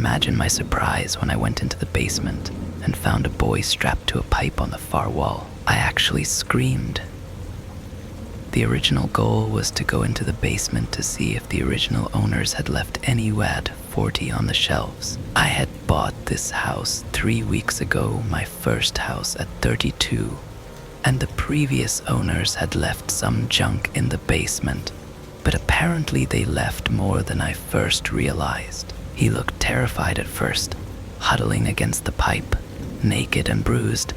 imagine my surprise when I went into the basement and found a boy strapped to a pipe on the far wall. I actually screamed. The original goal was to go into the basement to see if the original owners had left any WAD 40 on the shelves. I had bought this house 3 weeks ago, my first house at 32, and the previous owners had left some junk in the basement, but apparently they left more than I first realized. He looked terrified at first, huddling against the pipe, naked and bruised.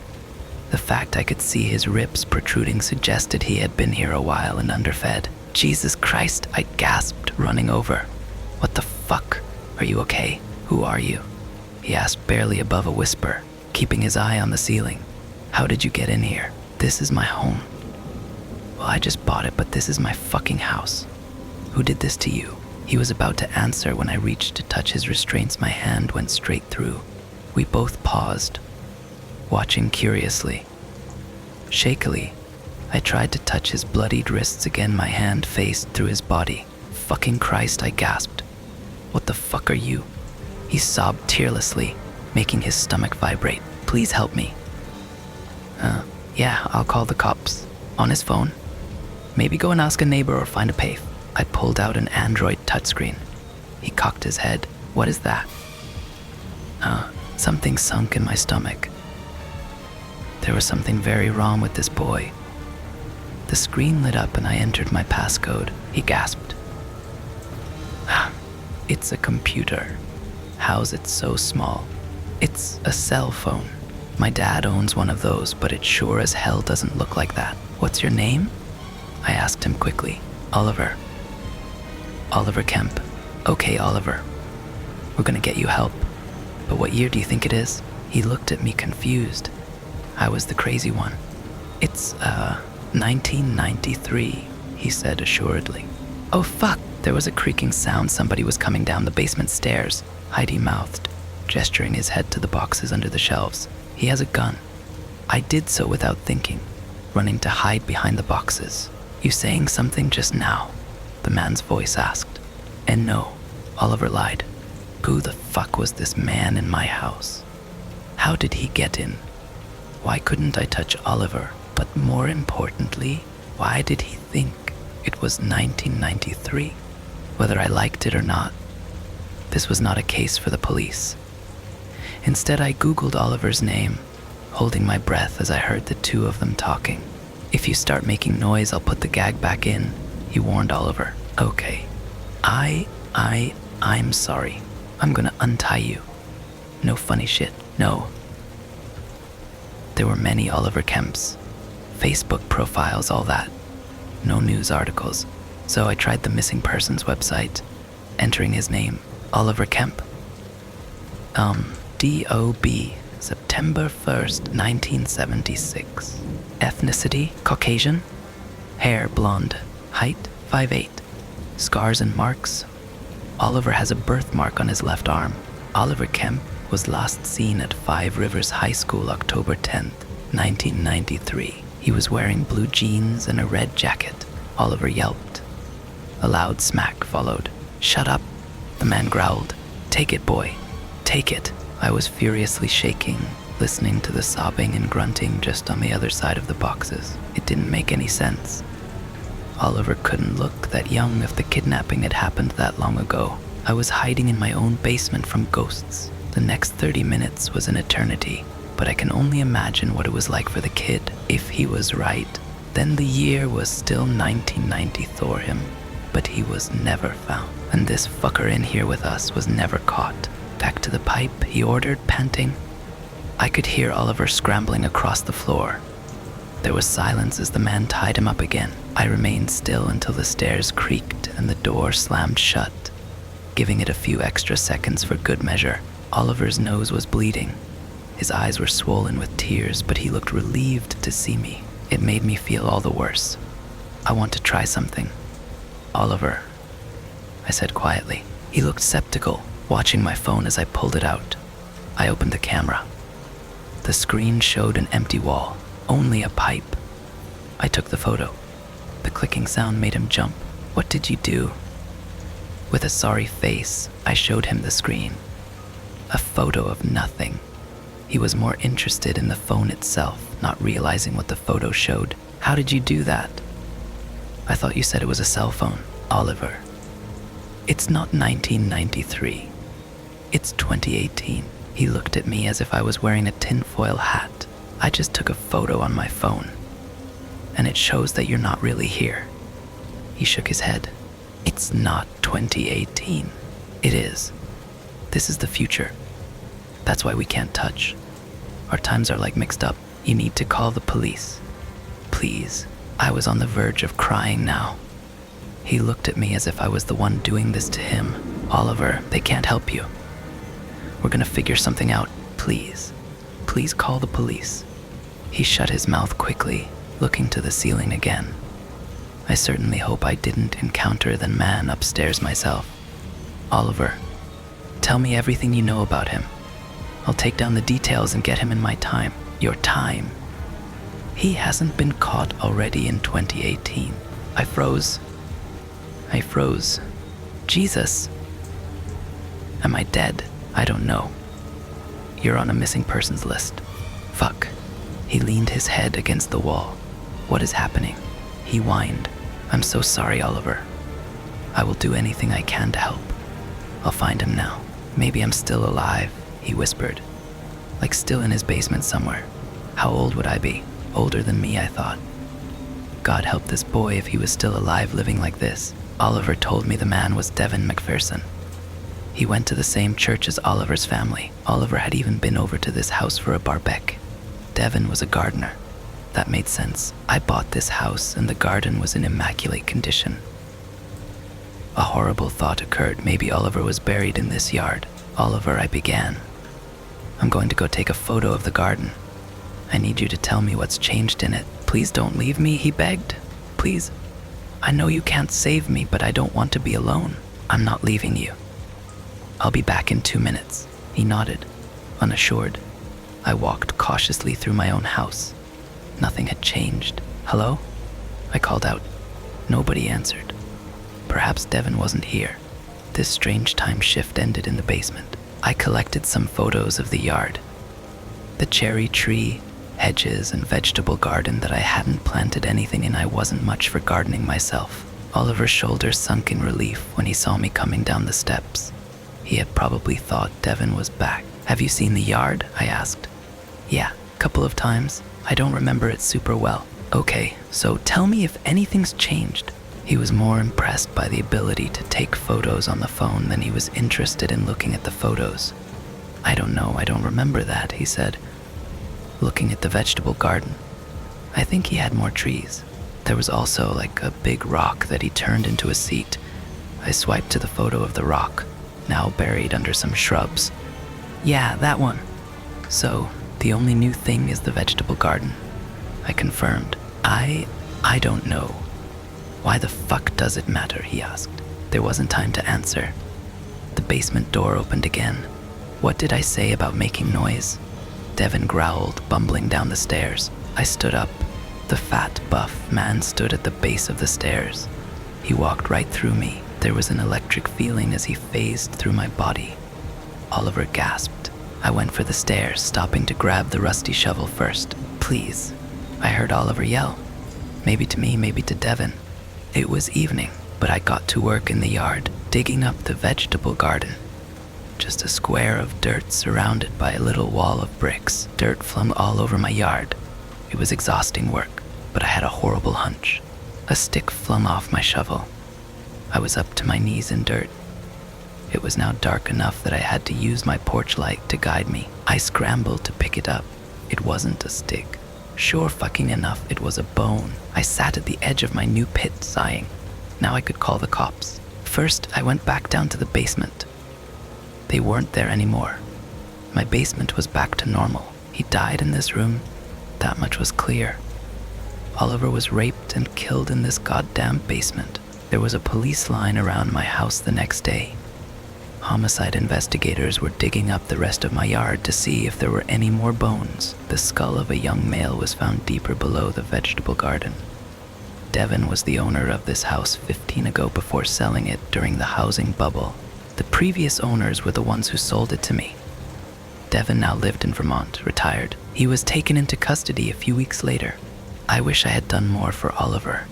The fact I could see his ribs protruding suggested he had been here a while and underfed. Jesus Christ, I gasped, running over. What the fuck? Are you okay? Who are you? He asked barely above a whisper, keeping his eye on the ceiling. How did you get in here? This is my home. Well, I just bought it, but this is my fucking house. Who did this to you? He was about to answer when I reached to touch his restraints. My hand went straight through. We both paused, watching curiously. Shakily, I tried to touch his bloodied wrists again. My hand faced through his body. Fucking Christ, I gasped. What the fuck are you? He sobbed tearlessly, making his stomach vibrate. Please help me. Yeah, I'll call the cops. On his phone. Maybe go and ask a neighbor or find a payphone. I pulled out an Android touchscreen. He cocked his head. What is that? Something sunk in my stomach. There was something very wrong with this boy. The screen lit up and I entered my passcode. He gasped. It's a computer. How's it so small? It's a cell phone. My dad owns one of those, but it sure as hell doesn't look like that. What's your name? I asked him quickly. Oliver. Oliver Kemp. Okay, Oliver. We're gonna get you help. But what year do you think it is? He looked at me confused. I was the crazy one. It's, 1993, he said assuredly. Oh fuck, there was a creaking sound. Somebody was coming down the basement stairs. Heidi mouthed, gesturing his head to the boxes under the shelves. He has a gun. I did so without thinking, running to hide behind the boxes. You saying something just now? The man's voice asked. And no, Oliver lied. Who the fuck was this man in my house? How did he get in? Why couldn't I touch Oliver? But more importantly, why did he think it was 1993? Whether I liked it or not, this was not a case for the police. Instead, I Googled Oliver's name, holding my breath as I heard the two of them talking. If you start making noise, I'll put the gag back in, he warned Oliver. Okay. I'm sorry. I'm gonna untie you. No funny shit, no. There were many Oliver Kemps. Facebook profiles, all that. No news articles. So I tried the missing persons website, entering his name, Oliver Kemp. D.O.B., September 1st, 1976. Ethnicity, Caucasian. Hair, blonde. Height, 5'8". Scars and marks. Oliver has a birthmark on his left arm. Oliver Kemp was last seen at Five Rivers High School October 10th, 1993. He was wearing blue jeans and a red jacket. Oliver yelped. A loud smack followed. Shut up, the man growled. Take it, boy. Take it. I was furiously shaking, listening to the sobbing and grunting just on the other side of the boxes. It didn't make any sense. Oliver couldn't look that young if the kidnapping had happened that long ago. I was hiding in my own basement from ghosts. The next 30 minutes was an eternity, but I can only imagine what it was like for the kid. If he was right, then the year was still 1990 for him, but he was never found. And this fucker in here with us was never caught. Back to the pipe, he ordered, panting. I could hear Oliver scrambling across the floor. There was silence as the man tied him up again. I remained still until the stairs creaked and the door slammed shut, giving it a few extra seconds for good measure. Oliver's nose was bleeding. His eyes were swollen with tears, but he looked relieved to see me. It made me feel all the worse. I want to try something. Oliver, I said quietly. He looked skeptical, watching my phone as I pulled it out. I opened the camera. The screen showed an empty wall, only a pipe. I took the photo. The clicking sound made him jump. What did you do? With a sorry face, I showed him the screen. A photo of nothing. He was more interested in the phone itself, not realizing what the photo showed. How did you do that? I thought you said it was a cell phone. Oliver. It's not 1993. It's 2018. He looked at me as if I was wearing a tinfoil hat. I just took a photo on my phone, and it shows that you're not really here. He shook his head. It's not 2018. It is. This is the future. That's why we can't touch. Our times are like mixed up. You need to call the police. Please. I was on the verge of crying now. He looked at me as if I was the one doing this to him. Oliver, they can't help you. We're gonna figure something out. Please. Please call the police. He shut his mouth quickly, looking to the ceiling again. I certainly hope I didn't encounter the man upstairs myself. Oliver, tell me everything you know about him. I'll take down the details and get him in my time. Your time. He hasn't been caught already in 2018. I froze. Jesus. Am I dead? I don't know. You're on a missing persons list. Fuck. He leaned his head against the wall. What is happening? He whined. I'm so sorry, Oliver. I will do anything I can to help. I'll find him now. Maybe I'm still alive, he whispered. Like still in his basement somewhere. How old would I be? Older than me, I thought. God help this boy if he was still alive living like this. Oliver told me the man was Devin McPherson. He went to the same church as Oliver's family. Oliver had even been over to this house for a barbecue. Devin was a gardener. That made sense. I bought this house and the garden was in immaculate condition. A horrible thought occurred. Maybe Oliver was buried in this yard. Oliver, I began. I'm going to go take a photo of the garden. I need you to tell me what's changed in it. Please don't leave me, he begged. Please. I know you can't save me, but I don't want to be alone. I'm not leaving you. I'll be back in 2 minutes. He nodded, unassured. I walked cautiously through my own house. Nothing had changed. Hello? I called out. Nobody answered. Perhaps Devin wasn't here. This strange time shift ended in the basement. I collected some photos of the yard. The cherry tree, hedges, and vegetable garden that I hadn't planted anything in. I wasn't much for gardening myself. Oliver's shoulders sunk in relief when he saw me coming down the steps. He had probably thought Devin was back. Have you seen the yard? I asked. Yeah, a couple of times. I don't remember it super well. Okay, so tell me if anything's changed. He was more impressed by the ability to take photos on the phone than he was interested in looking at the photos. I don't know, I don't remember that, he said, looking at the vegetable garden. I think he had more trees. There was also like a big rock that he turned into a seat. I swiped to the photo of the rock, now buried under some shrubs. Yeah, that one. So, the only new thing is the vegetable garden, I confirmed. I don't know. Why the fuck does it matter, he asked. There wasn't time to answer. The basement door opened again. What did I say about making noise? Devin growled, bumbling down the stairs. I stood up. The fat, buff man stood at the base of the stairs. He walked right through me. There was an electric feeling as he phased through my body. Oliver gasped. I went for the stairs, stopping to grab the rusty shovel first. Please. I heard Oliver yell. Maybe to me, maybe to Devin. It was evening, but I got to work in the yard, digging up the vegetable garden. Just a square of dirt surrounded by a little wall of bricks, dirt flung all over my yard. It was exhausting work, but I had a horrible hunch. A stick flung off my shovel. I was up to my knees in dirt. It was now dark enough that I had to use my porch light to guide me. I scrambled to pick it up. It wasn't a stick. Sure fucking enough, it was a bone. I sat at the edge of my new pit, sighing. Now I could call the cops. First, I went back down to the basement. They weren't there anymore. My basement was back to normal. He died in this room. That much was clear. Oliver was raped and killed in this goddamn basement. There was a police line around my house the next day. Homicide investigators were digging up the rest of my yard to see if there were any more bones. The skull of a young male was found deeper below the vegetable garden. Devin was the owner of this house 15 ago before selling it during the housing bubble. The previous owners were the ones who sold it to me. Devin now lived in Vermont, retired. He was taken into custody a few weeks later. I wish I had done more for Oliver.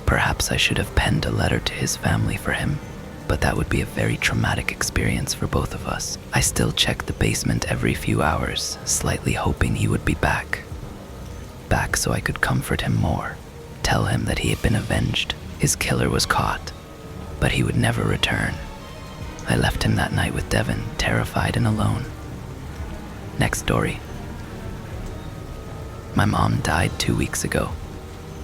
Perhaps I should have penned a letter to his family for him, but that would be a very traumatic experience for both of us. I still checked the basement every few hours, slightly hoping he would be back. Back so I could comfort him more, tell him that he had been avenged. His killer was caught, but he would never return. I left him that night with Devin, terrified and alone. Next story. My mom died 2 weeks ago,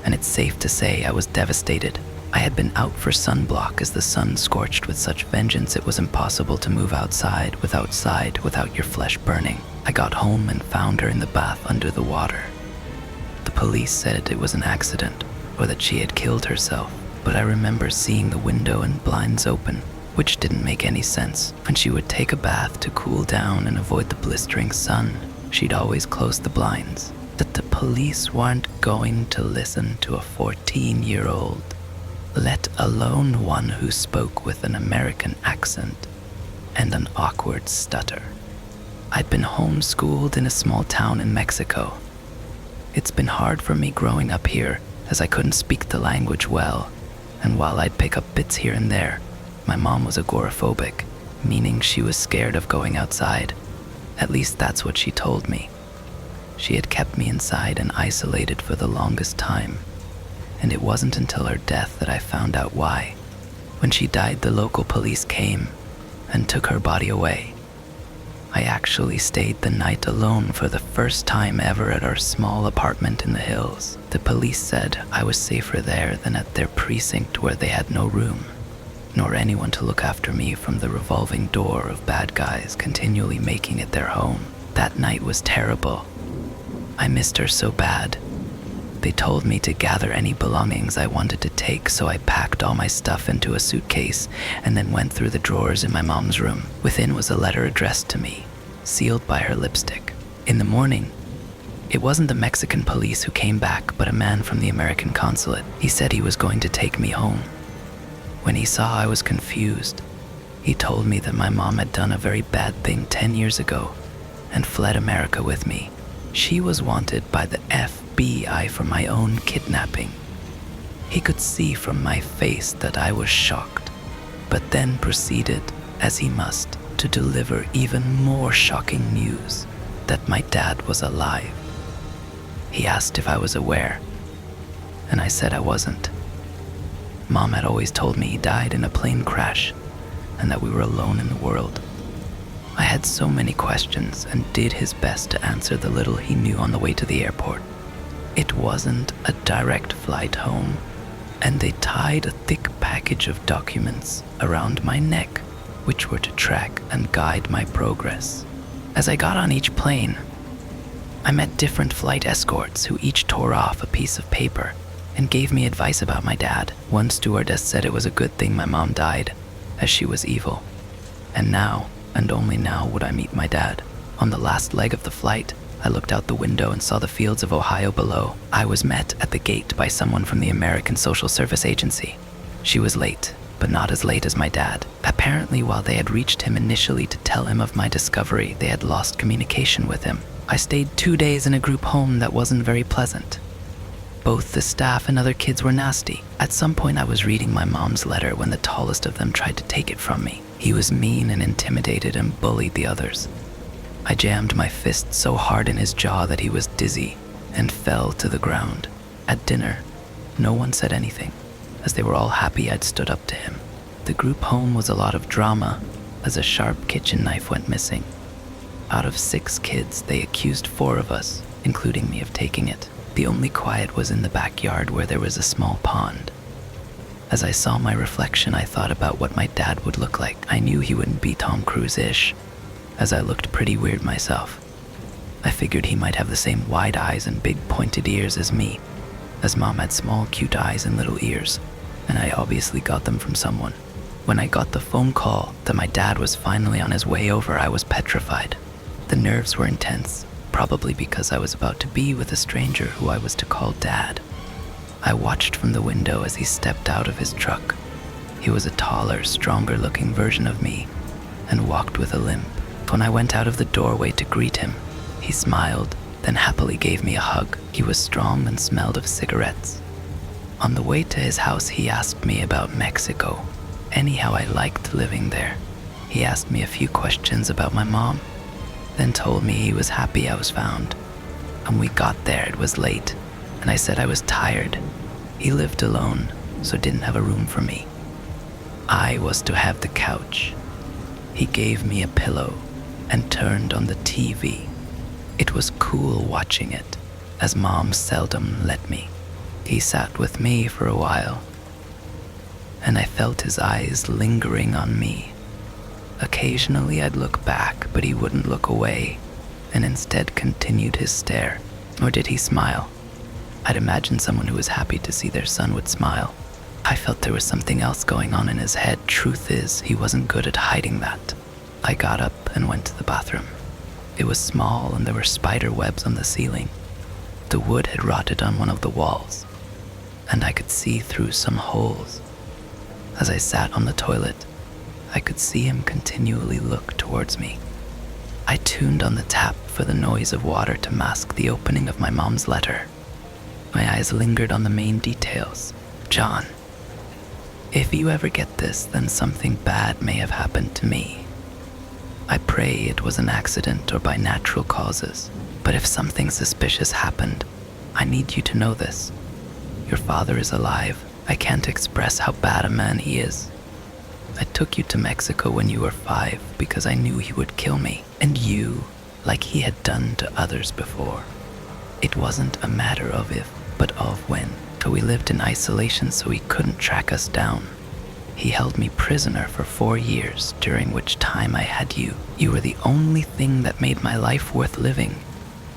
and it's safe to say I was devastated. I had been out for sunblock as the sun scorched with such vengeance it was impossible to move outside without your flesh burning. I got home and found her in the bath under the water. The police said it was an accident, or that she had killed herself, but I remember seeing the window and blinds open, which didn't make any sense. When she would take a bath to cool down and avoid the blistering sun, she'd always close the blinds. That the police weren't going to listen to a 14-year-old, let alone one who spoke with an American accent and an awkward stutter. I'd been homeschooled in a small town in Mexico. It's been hard for me growing up here as I couldn't speak the language well, and while I'd pick up bits here and there, my mom was agoraphobic, meaning she was scared of going outside. At least that's what she told me. She had kept me inside and isolated for the longest time, and it wasn't until her death that I found out why. When she died, the local police came and took her body away. I actually stayed the night alone for the first time ever at our small apartment in the hills. The police said I was safer there than at their precinct where they had no room, nor anyone to look after me from the revolving door of bad guys continually making it their home. That night was terrible. I missed her so bad. They told me to gather any belongings I wanted to take, so I packed all my stuff into a suitcase and then went through the drawers in my mom's room. Within was a letter addressed to me, sealed by her lipstick. In the morning, it wasn't the Mexican police who came back, but a man from the American consulate. He said he was going to take me home. When he saw I was confused, he told me that my mom had done a very bad thing 10 years ago and fled America with me. She was wanted by the FBI for my own kidnapping. He could see from my face that I was shocked, but then proceeded, as he must, to deliver even more shocking news that my dad was alive. He asked if I was aware, and I said I wasn't. Mom had always told me he died in a plane crash and that we were alone in the world. I had so many questions and did his best to answer the little he knew on the way to the airport. It wasn't a direct flight home, and they tied a thick package of documents around my neck, which were to track and guide my progress. As I got on each plane, I met different flight escorts who each tore off a piece of paper and gave me advice about my dad. One stewardess said it was a good thing my mom died, as she was evil. And now, and only now, would I meet my dad. On the last leg of the flight, I looked out the window and saw the fields of Ohio below. I was met at the gate by someone from the American Social Service Agency. She was late, but not as late as my dad. Apparently, while they had reached him initially to tell him of my discovery, they had lost communication with him. I stayed 2 days in a group home that wasn't very pleasant. Both the staff and other kids were nasty. At some point, I was reading my mom's letter when the tallest of them tried to take it from me. He was mean and intimidated and bullied the others. I jammed my fist so hard in his jaw that he was dizzy and fell to the ground. At dinner, no one said anything, as they were all happy I'd stood up to him. The group home was a lot of drama, as a sharp kitchen knife went missing. Out of 6 kids, they accused 4 of us, including me, of taking it. The only quiet was in the backyard where there was a small pond. As I saw my reflection, I thought about what my dad would look like. I knew he wouldn't be Tom Cruise-ish, as I looked pretty weird myself. I figured he might have the same wide eyes and big pointed ears as me, as Mom had small cute eyes and little ears, and I obviously got them from someone. When I got the phone call that my dad was finally on his way over, I was petrified. The nerves were intense, probably because I was about to be with a stranger who I was to call Dad. I watched from the window as he stepped out of his truck. He was a taller, stronger-looking version of me, and walked with a limp. When I went out of the doorway to greet him, he smiled, then happily gave me a hug. He was strong and smelled of cigarettes. On the way to his house, he asked me about Mexico, anyhow I liked living there. He asked me a few questions about my mom, then told me he was happy I was found. When we got there, it was late, and I said I was tired. He lived alone, so didn't have a room for me. I was to have the couch. He gave me a pillow and turned on the TV. It was cool watching it, as Mom seldom let me. He sat with me for a while, and I felt his eyes lingering on me. Occasionally I'd look back, but he wouldn't look away, and instead continued his stare. Or did he smile? I'd imagine someone who was happy to see their son would smile. I felt there was something else going on in his head. Truth is, he wasn't good at hiding that. I got up and went to the bathroom. It was small and there were spider webs on the ceiling. The wood had rotted on one of the walls, and I could see through some holes. As I sat on the toilet, I could see him continually look towards me. I tuned on the tap for the noise of water to mask the opening of my mom's letter. My eyes lingered on the main details. John, if you ever get this, then something bad may have happened to me. I pray it was an accident or by natural causes, but if something suspicious happened, I need you to know this. Your father is alive. I can't express how bad a man he is. I took you to Mexico when you were 5 because I knew he would kill me, and you, like he had done to others before. It wasn't a matter of if, but of when. So we lived in isolation so he couldn't track us down. He held me prisoner for 4 years, during which time I had you. You were the only thing that made my life worth living,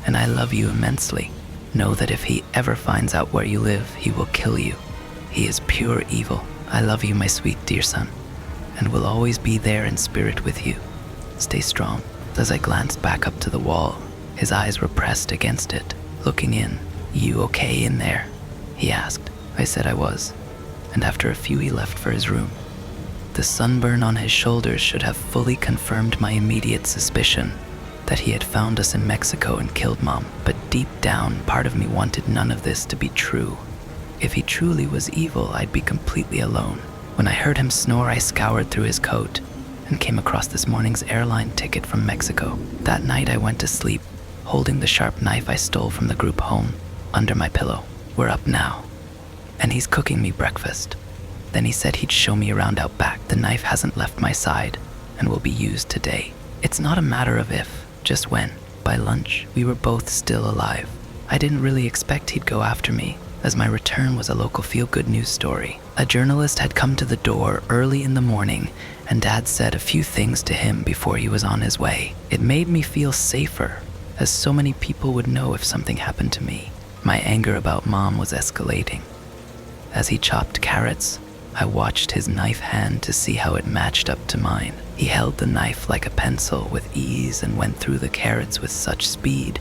and I love you immensely. Know that if he ever finds out where you live, he will kill you. He is pure evil. I love you, my sweet dear son, and will always be there in spirit with you. Stay strong. As I glanced back up to the wall, his eyes were pressed against it, looking in. You okay in there? He asked. I said I was, and after a few he left for his room. The sunburn on his shoulders should have fully confirmed my immediate suspicion that he had found us in Mexico and killed Mom, but deep down, part of me wanted none of this to be true. If he truly was evil, I'd be completely alone. When I heard him snore, I scoured through his coat and came across this morning's airline ticket from Mexico. That night I went to sleep, holding the sharp knife I stole from the group home under my pillow. We're up now, and he's cooking me breakfast. Then he said he'd show me around out back. The knife hasn't left my side and will be used today. It's not a matter of if, just when. By lunch, we were both still alive. I didn't really expect he'd go after me, as my return was a local feel-good news story. A journalist had come to the door early in the morning, and Dad said a few things to him before he was on his way. It made me feel safer, as so many people would know if something happened to me. My anger about Mom was escalating. As he chopped carrots, I watched his knife hand to see how it matched up to mine. He held the knife like a pencil with ease and went through the carrots with such speed,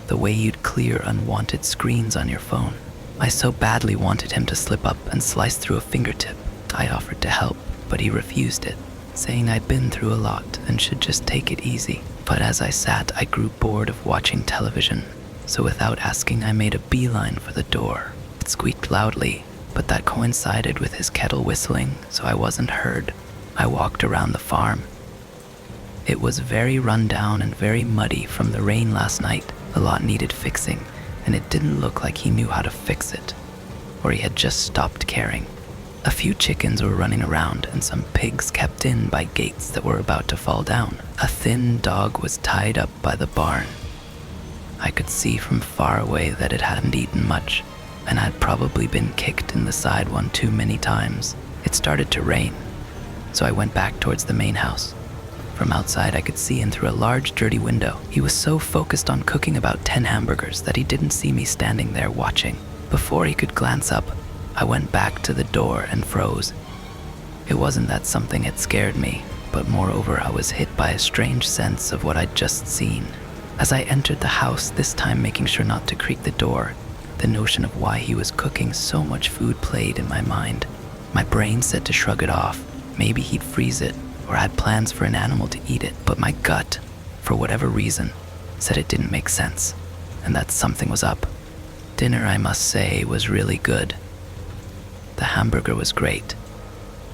the way you'd clear unwanted screens on your phone. I so badly wanted him to slip up and slice through a fingertip. I offered to help, but he refused it, saying I'd been through a lot and should just take it easy. But as I sat, I grew bored of watching television, so without asking, I made a beeline for the door. It squeaked loudly, but that coincided with his kettle whistling, so I wasn't heard. I walked around the farm. It was very run down and very muddy from the rain last night. The lot needed fixing, and it didn't look like he knew how to fix it, or he had just stopped caring. A few chickens were running around, and some pigs kept in by gates that were about to fall down. A thin dog was tied up by the barn. I could see from far away that it hadn't eaten much, and had probably been kicked in the side one too many times. It started to rain, so I went back towards the main house. From outside, I could see in through a large, dirty window. He was so focused on cooking about 10 hamburgers that he didn't see me standing there watching. Before he could glance up, I went back to the door and froze. It wasn't that something had scared me, but moreover, I was hit by a strange sense of what I'd just seen. As I entered the house, this time making sure not to creak the door, the notion of why he was cooking so much food played in my mind. My brain said to shrug it off. Maybe he'd freeze it, or had plans for an animal to eat it, but my gut for whatever reason, said it didn't make sense, and that something was up. Dinner, I must say, was really good. The hamburger was great.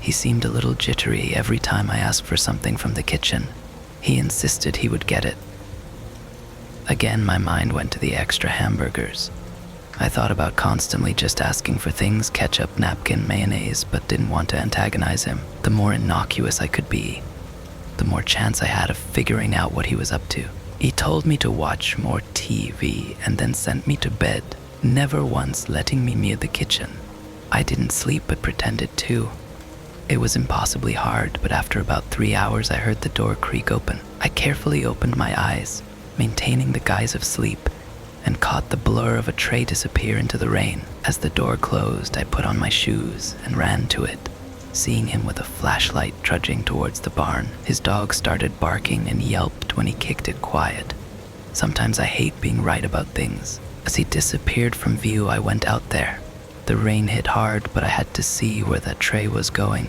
He seemed a little jittery every time I asked for something from the kitchen. He insisted he would get it. Again, my mind went to the extra hamburgers. I thought about constantly just asking for things, ketchup, napkin, mayonnaise, but didn't want to antagonize him. The more innocuous I could be, the more chance I had of figuring out what he was up to. He told me to watch more TV and then sent me to bed, never once letting me near the kitchen. I didn't sleep but pretended to. It was impossibly hard, but after about 3 hours I heard the door creak open. I carefully opened my eyes, maintaining the guise of sleep, and caught the blur of a tray disappear into the rain. As the door closed, I put on my shoes and ran to it, seeing him with a flashlight trudging towards the barn. His dog started barking and yelped when he kicked it quiet. Sometimes I hate being right about things. As he disappeared from view, I went out there. The rain hit hard, but I had to see where that tray was going.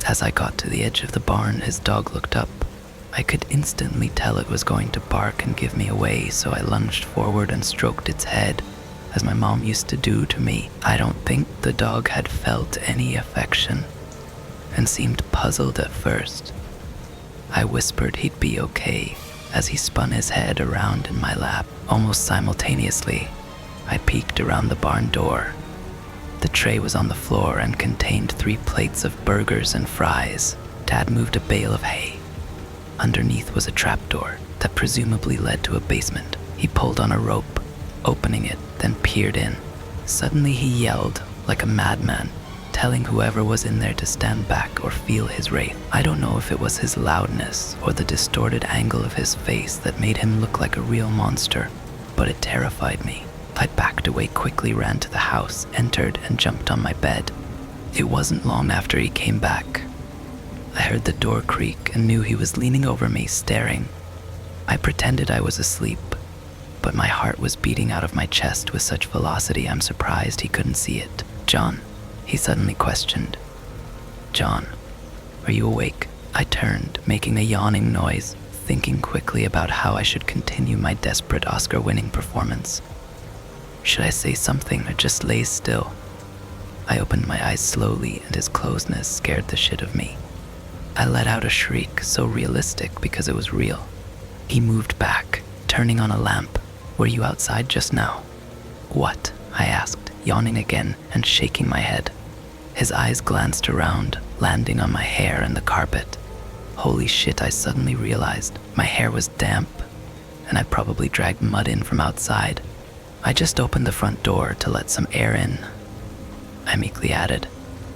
As I got to the edge of the barn, his dog looked up. I could instantly tell it was going to bark and give me away, so I lunged forward and stroked its head, as my mom used to do to me. I don't think the dog had felt any affection, and seemed puzzled at first. I whispered he'd be okay, as he spun his head around in my lap. Almost simultaneously, I peeked around the barn door. The tray was on the floor and contained 3 plates of burgers and fries. Dad moved a bale of hay. Underneath was a trapdoor that presumably led to a basement. He pulled on a rope, opening it, then peered in. Suddenly he yelled like a madman, telling whoever was in there to stand back or feel his wraith. I don't know if it was his loudness or the distorted angle of his face that made him look like a real monster, but it terrified me. I backed away quickly, ran to the house, entered, and jumped on my bed. It wasn't long after he came back. I heard the door creak and knew he was leaning over me, staring. I pretended I was asleep, but my heart was beating out of my chest with such velocity I'm surprised he couldn't see it. "John," he suddenly questioned. "John, are you awake?" I turned, making a yawning noise, thinking quickly about how I should continue my desperate Oscar-winning performance. Should I say something or just lay still? I opened my eyes slowly, and his closeness scared the shit of me. I let out a shriek, so realistic because it was real. He moved back, turning on a lamp. "Were you outside just now?" "What?" I asked, yawning again and shaking my head. His eyes glanced around, landing on my hair and the carpet. Holy shit, I suddenly realized. My hair was damp, and I probably dragged mud in from outside. "I just opened the front door to let some air in," I meekly added.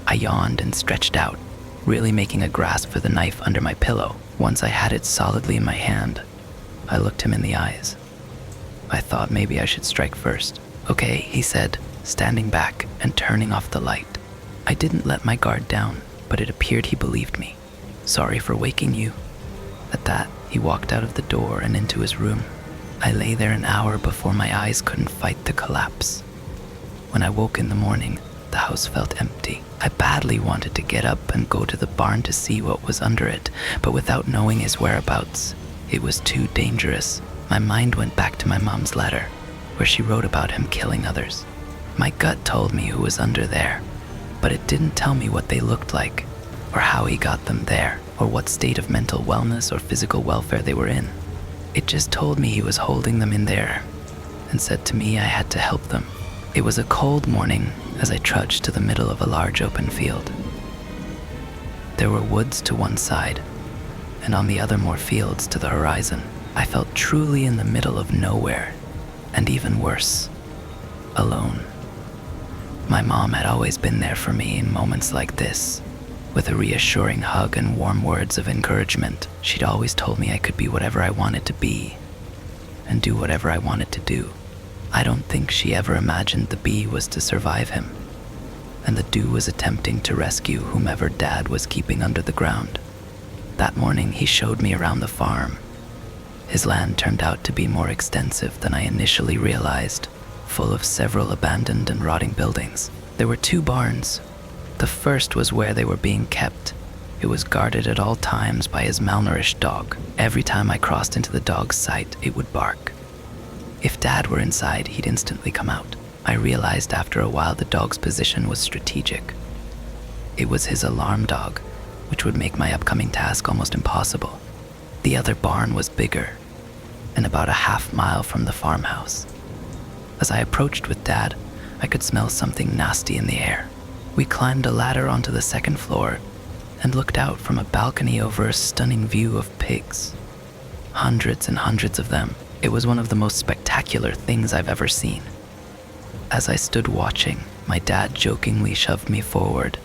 I yawned and stretched out, really making a grasp for the knife under my pillow. Once I had it solidly in my hand, I looked him in the eyes. I thought maybe I should strike first. "Okay," he said, standing back and turning off the light. I didn't let my guard down, but it appeared he believed me. "Sorry for waking you." At that, he walked out of the door and into his room. I lay there an hour before my eyes couldn't fight the collapse. When I woke in the morning, the house felt empty. I badly wanted to get up and go to the barn to see what was under it, but without knowing his whereabouts, it was too dangerous. My mind went back to my mom's letter, where she wrote about him killing others. My gut told me who was under there, but it didn't tell me what they looked like, or how he got them there, or what state of mental wellness or physical welfare they were in. It just told me he was holding them in there, and said to me I had to help them. It was a cold morning as I trudged to the middle of a large open field. There were woods to one side, and on the other more fields to the horizon. I felt truly in the middle of nowhere, and even worse, alone. My mom had always been there for me in moments like this. With a reassuring hug and warm words of encouragement, she'd always told me I could be whatever I wanted to be, and do whatever I wanted to do. I don't think she ever imagined the be was to survive him, and the do was attempting to rescue whomever Dad was keeping under the ground. That morning, he showed me around the farm. His land turned out to be more extensive than I initially realized, full of several abandoned and rotting buildings. There were 2 barns. The first was where they were being kept, It was guarded at all times by his malnourished dog. Every time I crossed into the dog's sight, it would bark. If Dad were inside, he'd instantly come out. I realized after a while the dog's position was strategic. It was his alarm dog, which would make my upcoming task almost impossible. The other barn was bigger, and about a half-mile from the farmhouse. As I approached with Dad, I could smell something nasty in the air. We climbed a ladder onto the second floor and looked out from a balcony over a stunning view of pigs. Hundreds and hundreds of them. It was one of the most spectacular things I've ever seen. As I stood watching, my dad jokingly shoved me forward.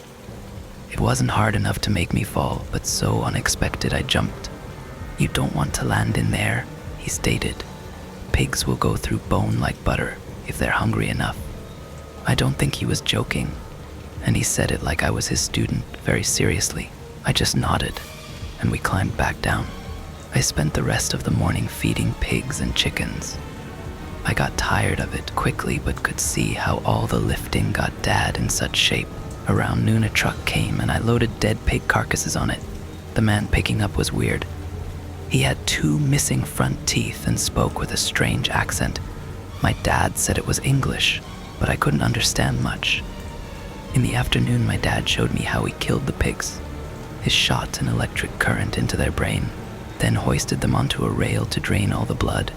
It wasn't hard enough to make me fall, but so unexpected I jumped. "You don't want to land in there," he stated. "Pigs will go through bone like butter if they're hungry enough." I don't think he was joking, and he said it like I was his student, very seriously. I just nodded, and we climbed back down. I spent the rest of the morning feeding pigs and chickens. I got tired of it quickly, but could see how all the lifting got Dad in such shape. Around noon, a truck came and I loaded dead pig carcasses on it. The man picking up was weird. He had 2 missing front teeth and spoke with a strange accent. My dad said it was English, but I couldn't understand much. In the afternoon, my dad showed me how he killed the pigs. He shot an electric current into their brain, then hoisted them onto a rail to drain all the blood.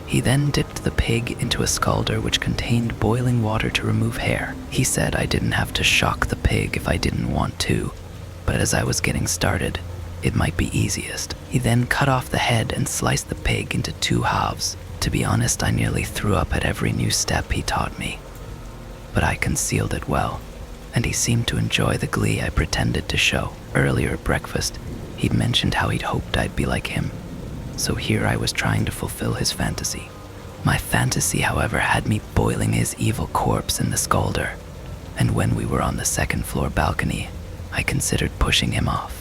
He then dipped the pig into a scalder which contained boiling water to remove hair. He said I didn't have to shock the pig if I didn't want to, but as I was getting started, it might be easiest. He then cut off the head and sliced the pig into 2 halves. To be honest, I nearly threw up at every new step he taught me. But I concealed it well, and he seemed to enjoy the glee I pretended to show. Earlier at breakfast, he'd mentioned how he'd hoped I'd be like him. So here I was trying to fulfill his fantasy. My fantasy, however, had me boiling his evil corpse in the scalder, and when we were on the second-floor balcony, I considered pushing him off.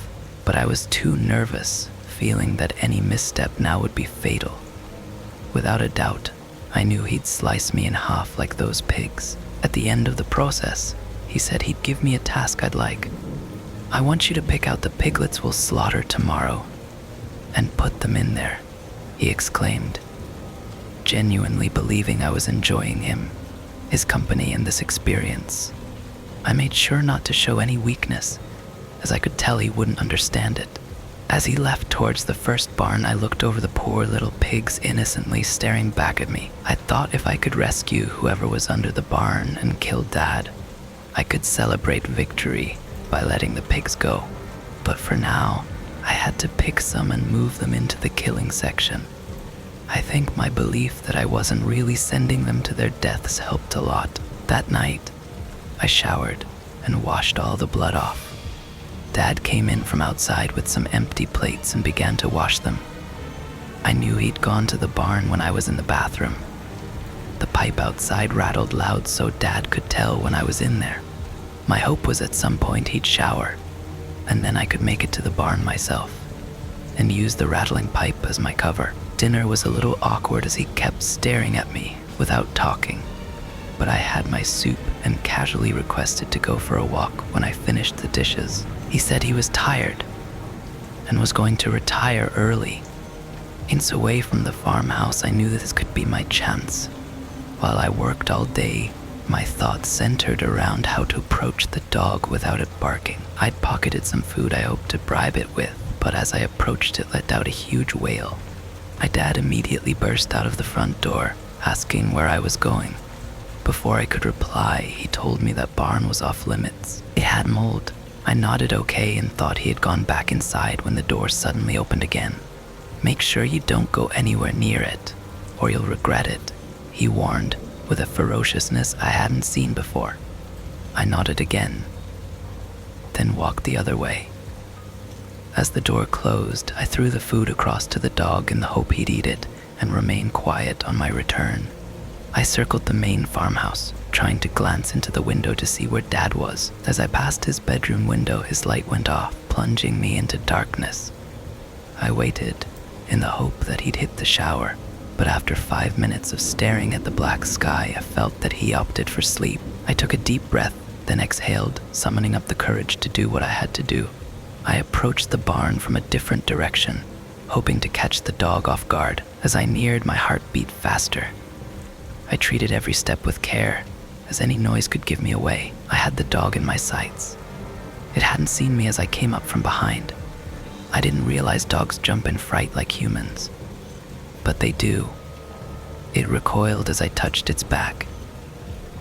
But I was too nervous, feeling that any misstep now would be fatal. Without a doubt, I knew he'd slice me in half like those pigs. At the end of the process, he said he'd give me a task I'd like. "I want you to pick out the piglets we'll slaughter tomorrow and put them in there," he exclaimed, genuinely believing I was enjoying him, his company, and this experience. I made sure not to show any weakness, as I could tell he wouldn't understand it. As he left towards the first barn, I looked over the poor little pigs innocently staring back at me. I thought if I could rescue whoever was under the barn and kill Dad, I could celebrate victory by letting the pigs go. But for now, I had to pick some and move them into the killing section. I think my belief that I wasn't really sending them to their deaths helped a lot. That night, I showered and washed all the blood off. Dad came in from outside with some empty plates and began to wash them. I knew he'd gone to the barn when I was in the bathroom. The pipe outside rattled loud so Dad could tell when I was in there. My hope was at some point he'd shower, and then I could make it to the barn myself and use the rattling pipe as my cover. Dinner was a little awkward as he kept staring at me without talking, but I had my soup and casually requested to go for a walk when I finished the dishes. He said he was tired and was going to retire early. Inch away from the farmhouse, I knew this could be my chance. While I worked all day, my thoughts centered around how to approach the dog without it barking. I'd pocketed some food I hoped to bribe it with, but as I approached it let out a huge wail. My dad immediately burst out of the front door, asking where I was going. Before I could reply, he told me that barn was off limits. It had mold. I nodded okay and thought he had gone back inside when the door suddenly opened again. "Make sure you don't go anywhere near it, or you'll regret it," he warned, with a ferociousness I hadn't seen before. I nodded again, then walked the other way. As the door closed, I threw the food across to the dog in the hope he'd eat it and remain quiet on my return. I circled the main farmhouse, trying to glance into the window to see where Dad was. As I passed his bedroom window, his light went off, plunging me into darkness. I waited, in the hope that he'd hit the shower, but after 5 minutes of staring at the black sky, I felt that he opted for sleep. I took a deep breath then exhaled, summoning up the courage to do what I had to do. I approached the barn from a different direction, hoping to catch the dog off guard. As I neared, my heart beat faster. I treated every step with care, as any noise could give me away. I had the dog in my sights. It hadn't seen me as I came up from behind. I didn't realize dogs jump in fright like humans, but they do. It recoiled as I touched its back,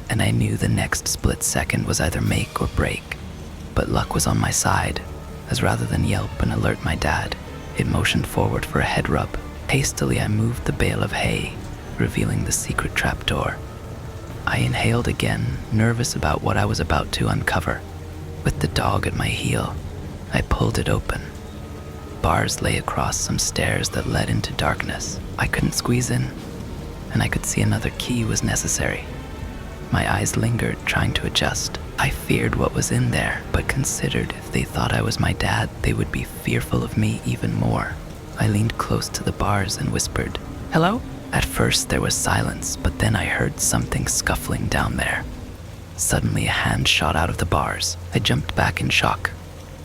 and I knew the next split second was either make or break. But luck was on my side, as rather than yelp and alert my dad, it motioned forward for a head rub. Hastily, I moved the bale of hay, revealing the secret trapdoor. I inhaled again, nervous about what I was about to uncover. With the dog at my heel, I pulled it open. Bars lay across some stairs that led into darkness. I couldn't squeeze in, and I could see another key was necessary. My eyes lingered, trying to adjust. I feared what was in there, but considered if they thought I was my dad, they would be fearful of me even more. I leaned close to the bars and whispered, "Hello?" At first there was silence, but then I heard something scuffling down there. Suddenly a hand shot out of the bars. I jumped back in shock.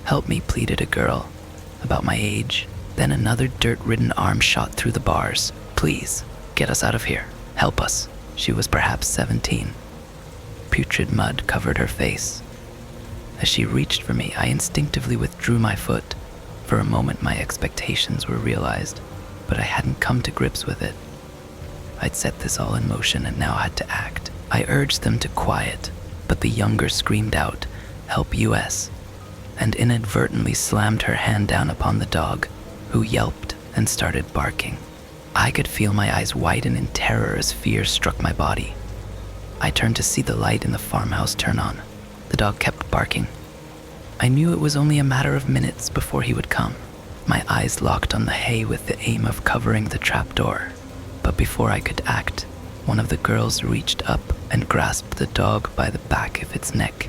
"Help me," pleaded a girl, about my age. Then another dirt-ridden arm shot through the bars. "Please, get us out of here. Help us." She was perhaps 17. Putrid mud covered her face. As she reached for me, I instinctively withdrew my foot. For a moment, my expectations were realized, but I hadn't come to grips with it. I'd set this all in motion and now had to act. I urged them to quiet, but the younger screamed out, "Help US," and inadvertently slammed her hand down upon the dog, who yelped and started barking. I could feel my eyes widen in terror as fear struck my body. I turned to see the light in the farmhouse turn on. The dog kept barking. I knew it was only a matter of minutes before he would come. My eyes locked on the hay with the aim of covering the trapdoor. But before I could act, one of the girls reached up and grasped the dog by the back of its neck,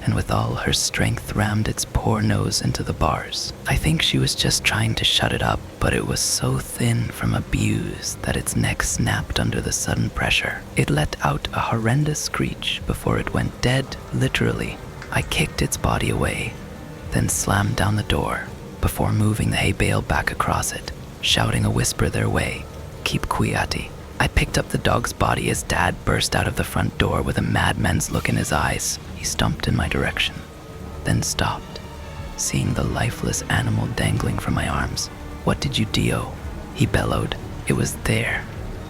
and with all her strength rammed its poor nose into the bars. I think she was just trying to shut it up, but it was so thin from abuse that its neck snapped under the sudden pressure. It let out a horrendous screech before it went dead, literally. I kicked its body away, then slammed down the door before moving the hay bale back across it, shouting a whisper their way, "Keep quieti." I picked up the dog's body as Dad burst out of the front door with a madman's look in his eyes. He stomped in my direction, then stopped, seeing the lifeless animal dangling from my arms. "What did you do?" he bellowed. It was there,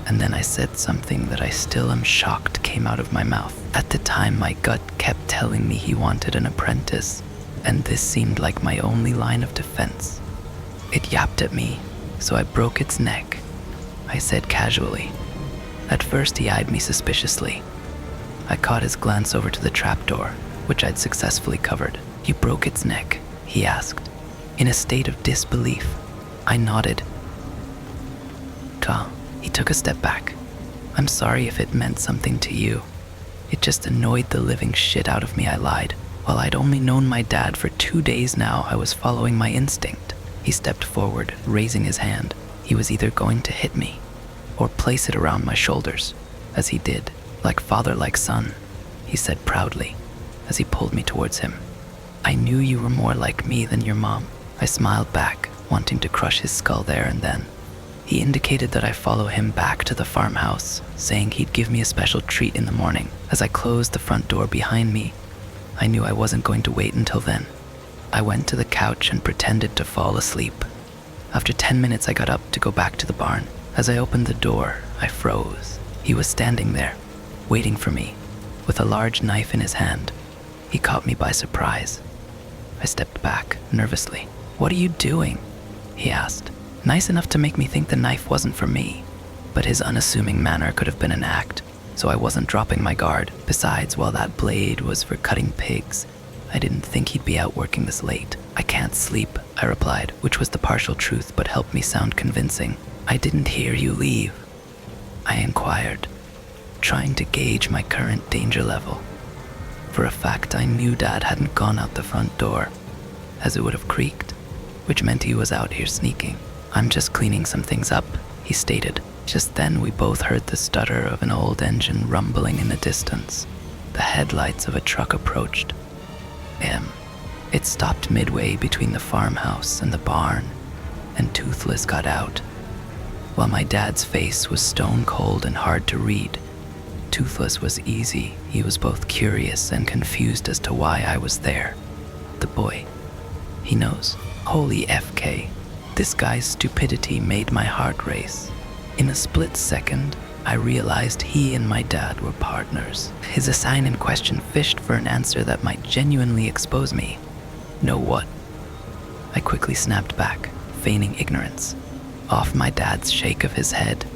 and then I said something that I still am shocked came out of my mouth. At the time, my gut kept telling me he wanted an apprentice, and this seemed like my only line of defense. It yapped at me, so I broke its neck, I said casually. At first, he eyed me suspiciously. I caught his glance over to the trapdoor, which I'd successfully covered. "You broke its neck?" he asked, in a state of disbelief. I nodded. He took a step back. "I'm sorry if it meant something to you. It just annoyed the living shit out of me," I lied. While I'd only known my dad for 2 days now, I was following my instinct. He stepped forward, raising his hand. He was either going to hit me or place it around my shoulders, as he did, like father, like son, he said proudly, as he pulled me towards him. "I knew you were more like me than your mom." I smiled back, wanting to crush his skull there and then. He indicated that I follow him back to the farmhouse, saying he'd give me a special treat in the morning. As I closed the front door behind me, I knew I wasn't going to wait until then. I went to the couch and pretended to fall asleep. After 10 minutes, I got up to go back to the barn. As I opened the door, I froze. He was standing there, waiting for me, with a large knife in his hand. He caught me by surprise. I stepped back, nervously. "What are you doing?" he asked, nice enough to make me think the knife wasn't for me. But his unassuming manner could have been an act, so I wasn't dropping my guard. Besides, while that blade was for cutting pigs, I didn't think he'd be out working this late. "I can't sleep," I replied, which was the partial truth but helped me sound convincing. "I didn't hear you leave," I inquired, trying to gauge my current danger level. For a fact, I knew Dad hadn't gone out the front door, as it would have creaked, which meant he was out here sneaking. "I'm just cleaning some things up," he stated. Just then, we both heard the stutter of an old engine rumbling in the distance. the headlights of a truck approached. It stopped midway between the farmhouse and the barn, and Toothless got out. While my dad's face was stone cold and hard to read, Toothless was easy. He was both curious and confused as to why I was there. The boy, he knows. Holy FK. This guy's stupidity made my heart race. In a split second, I realized he and my dad were partners. His assigned question fished for an answer that might genuinely expose me. Know what? I quickly snapped back, feigning ignorance. Off my dad's shake of his head,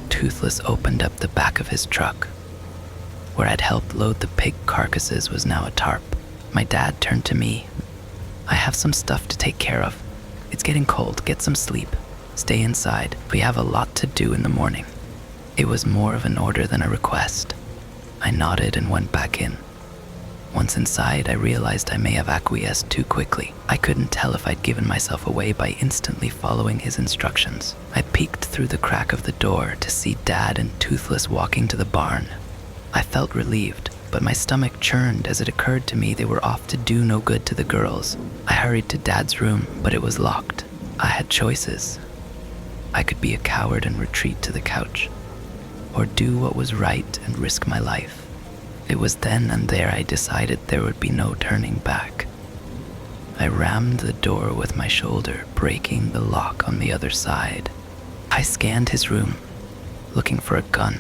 Toothless opened up the back of his truck. Where I'd helped load the pig carcasses was now a tarp. My dad turned to me. I have some stuff to take care of. It's getting cold. Get some sleep. Stay inside. We have a lot to do in the morning. It was more of an order than a request. I nodded and went back in. Once inside, I realized I may have acquiesced too quickly. I couldn't tell if I'd given myself away by instantly following his instructions. I peeked through the crack of the door to see Dad and Toothless walking to the barn. I felt relieved, but my stomach churned as it occurred to me they were off to do no good to the girls. I hurried to Dad's room, but it was locked. I had choices. I could be a coward and retreat to the couch, or do what was right and risk my life. It was then and there I decided there would be no turning back. I rammed the door with my shoulder, breaking the lock on the other side. I scanned his room, looking for a gun.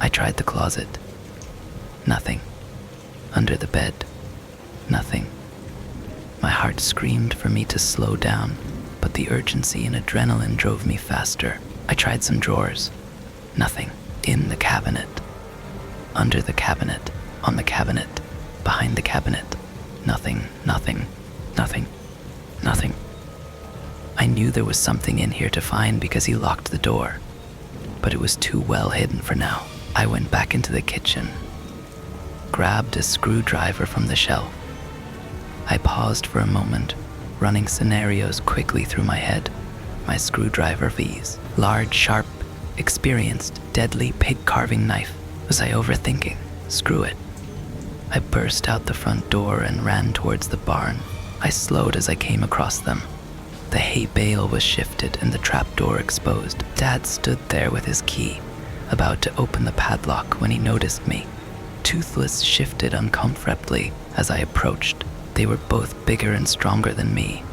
I tried the closet. Nothing. Under the bed. Nothing. My heart screamed for me to slow down, but the urgency and adrenaline drove me faster. I tried some drawers. Nothing. In the cabinet. Under the cabinet. On the cabinet. Behind the cabinet. Nothing. Nothing. Nothing. Nothing. I knew there was something in here to find because he locked the door, but it was too well hidden for now. I went back into the kitchen, grabbed a screwdriver from the shelf. I paused for a moment, running scenarios quickly through my head. My screwdriver V's. Large, sharp, experienced, deadly pig-carving knife. Was I overthinking? Screw it. I burst out the front door and ran towards the barn. I slowed as I came across them. The hay bale was shifted and the trapdoor exposed. Dad stood there with his key, about to open the padlock when he noticed me. Toothless shifted uncomfortably as I approached. They were both bigger and stronger than me.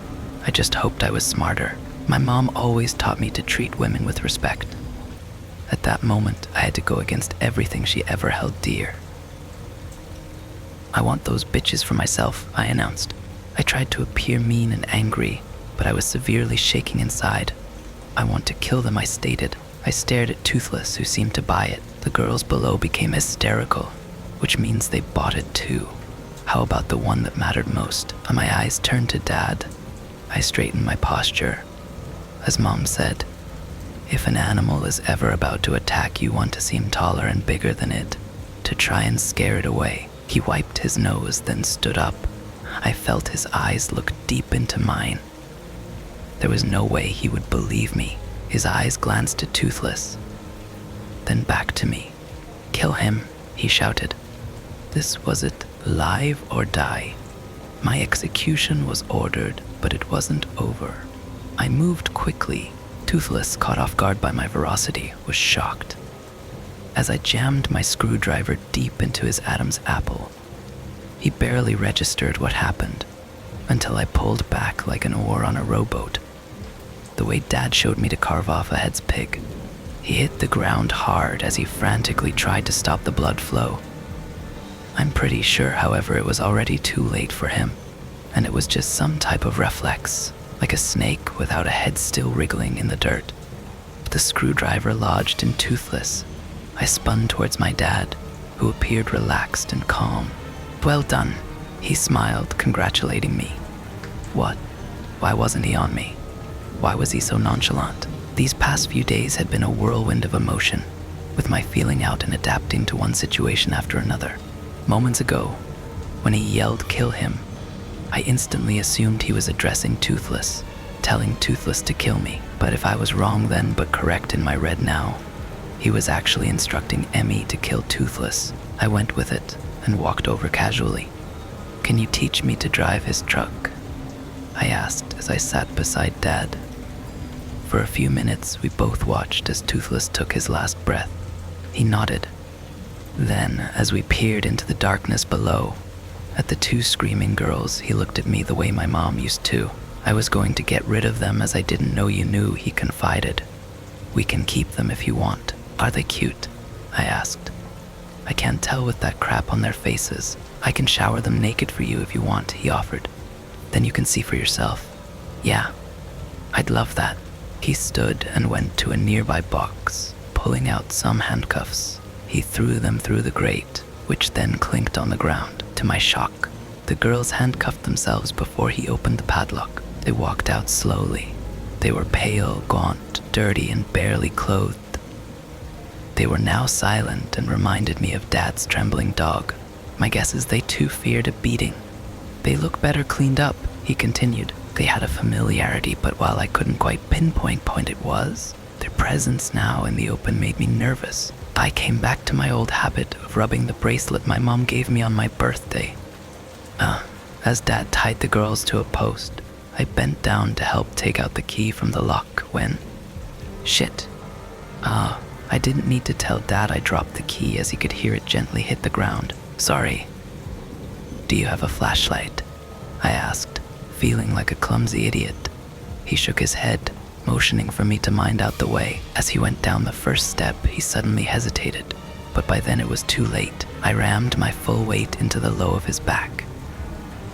I just hoped I was smarter. My mom always taught me to treat women with respect. At that moment, I had to go against everything she ever held dear. I want those bitches for myself, I announced. I tried to appear mean and angry, but I was severely shaking inside. I want to kill them, I stated. I stared at Toothless, who seemed to buy it. The girls below became hysterical, which means they bought it too. How about the one that mattered most? My eyes turned to Dad. I straightened my posture. As Mom said, if an animal is ever about to attack, you want to seem taller and bigger than it, to try and scare it away. He wiped his nose, then stood up. I felt his eyes look deep into mine. There was no way he would believe me. His eyes glanced at Toothless, then back to me. Kill him, he shouted. This was it, live or die. My execution was ordered, but it wasn't over. I moved quickly. Toothless, caught off guard by my ferocity, was shocked. As I jammed my screwdriver deep into his Adam's apple, he barely registered what happened until I pulled back like an oar on a rowboat. The way Dad showed me to carve off a head's pig. He hit the ground hard as he frantically tried to stop the blood flow. I'm pretty sure, however, it was already too late for him, and it was just some type of reflex, like a snake without a head still wriggling in the dirt. The screwdriver lodged in Toothless. I spun towards my dad, who appeared relaxed and calm. Well done, he smiled, congratulating me. What? Why wasn't he on me? Why was he so nonchalant? These past few days had been a whirlwind of emotion, with my feeling out and adapting to one situation after another. Moments ago, when he yelled, "Kill him," I instantly assumed he was addressing Toothless, telling Toothless to kill me. But if I was wrong then, but correct in my red now, he was actually instructing Emmy to kill Toothless. I went with it, and walked over casually. "Can you teach me to drive his truck?" I asked as I sat beside Dad. For a few minutes, we both watched as Toothless took his last breath. He nodded. Then, as we peered into the darkness below, at the two screaming girls, he looked at me the way my mom used to. "I was going to get rid of them as I didn't know you knew," he confided. "We can keep them if you want. Are they cute?" I asked. "I can't tell with that crap on their faces. I can shower them naked for you if you want," he offered. "Then you can see for yourself." "Yeah, I'd love that." He stood and went to a nearby box, pulling out some handcuffs. He threw them through the grate, which then clinked on the ground. To my shock, the girls handcuffed themselves before he opened the padlock. They walked out slowly. They were pale, gaunt, dirty, and barely clothed. They were now silent and reminded me of Dad's trembling dog. My guess is they too feared a beating. "They look better cleaned up," he continued. They had a familiarity, but while I couldn't quite pinpoint what it was, their presence now in the open made me nervous. I came back to my old habit of rubbing the bracelet my mom gave me on my birthday. As Dad tied the girls to a post, I bent down to help take out the key from the lock when... Shit. I didn't need to tell Dad I dropped the key as he could hear it gently hit the ground. "Sorry. Do you have a flashlight?" I asked, feeling like a clumsy idiot. He shook his head, motioning for me to mind out the way. As he went down the first step, he suddenly hesitated, but by then it was too late. I rammed my full weight into the low of his back.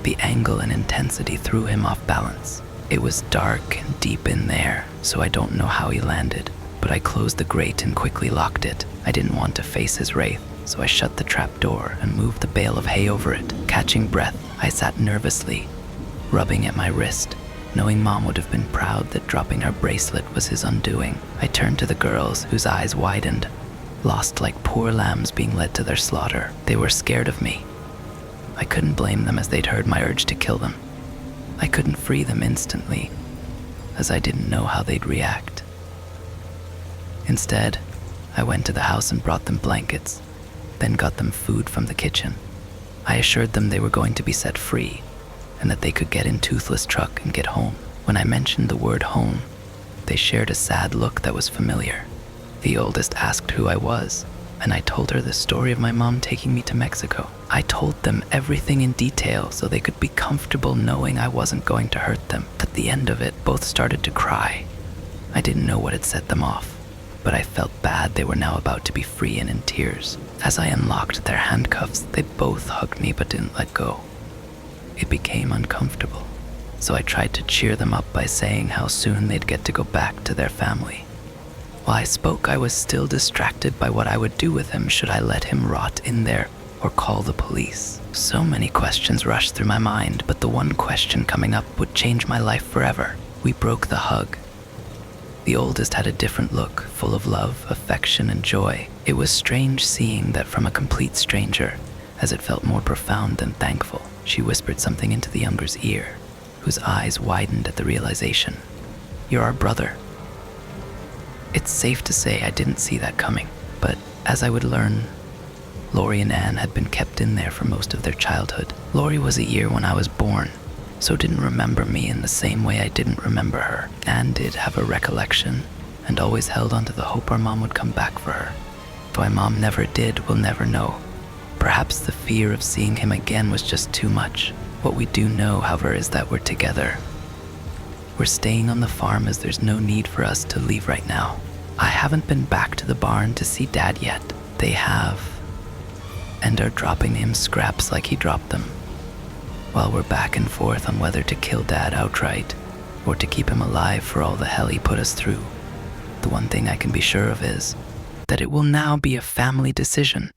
The angle and intensity threw him off balance. It was dark and deep in there, so I don't know how he landed, but I closed the grate and quickly locked it. I didn't want to face his wraith, so I shut the trap door and moved the bale of hay over it. Catching breath, I sat nervously, rubbing at my wrist, knowing Mom would have been proud that dropping her bracelet was his undoing. I turned to the girls, whose eyes widened, lost like poor lambs being led to their slaughter. They were scared of me. I couldn't blame them as they'd heard my urge to kill them. I couldn't free them instantly, as I didn't know how they'd react. Instead, I went to the house and brought them blankets, then got them food from the kitchen. I assured them they were going to be set free, and that they could get in Toothless' truck and get home. When I mentioned the word home, they shared a sad look that was familiar. The oldest asked who I was, and I told her the story of my mom taking me to Mexico. I told them everything in detail so they could be comfortable knowing I wasn't going to hurt them. At the end of it, both started to cry. I didn't know what had set them off, but I felt bad they were now about to be free and in tears. As I unlocked their handcuffs, they both hugged me but didn't let go. It became uncomfortable, so I tried to cheer them up by saying how soon they'd get to go back to their family. While I spoke, I was still distracted by what I would do with him should I let him rot in there or call the police. So many questions rushed through my mind, but the one question coming up would change my life forever. We broke the hug. The oldest had a different look, full of love, affection, and joy. It was strange seeing that from a complete stranger, as it felt more profound than thankful. She whispered something into the younger's ear, whose eyes widened at the realization. "You're our brother." It's safe to say I didn't see that coming, but as I would learn, Lori and Anne had been kept in there for most of their childhood. Lori was a year when I was born, so didn't remember me in the same way I didn't remember her. Anne did have a recollection, and always held on to the hope our mom would come back for her. Why Mom never did, we'll never know. Perhaps the fear of seeing him again was just too much. What we do know, however, is that we're together. We're staying on the farm as there's no need for us to leave right now. I haven't been back to the barn to see Dad yet. They have, and are dropping him scraps like he dropped them. While we're back and forth on whether to kill Dad outright or to keep him alive for all the hell he put us through, the one thing I can be sure of is that it will now be a family decision.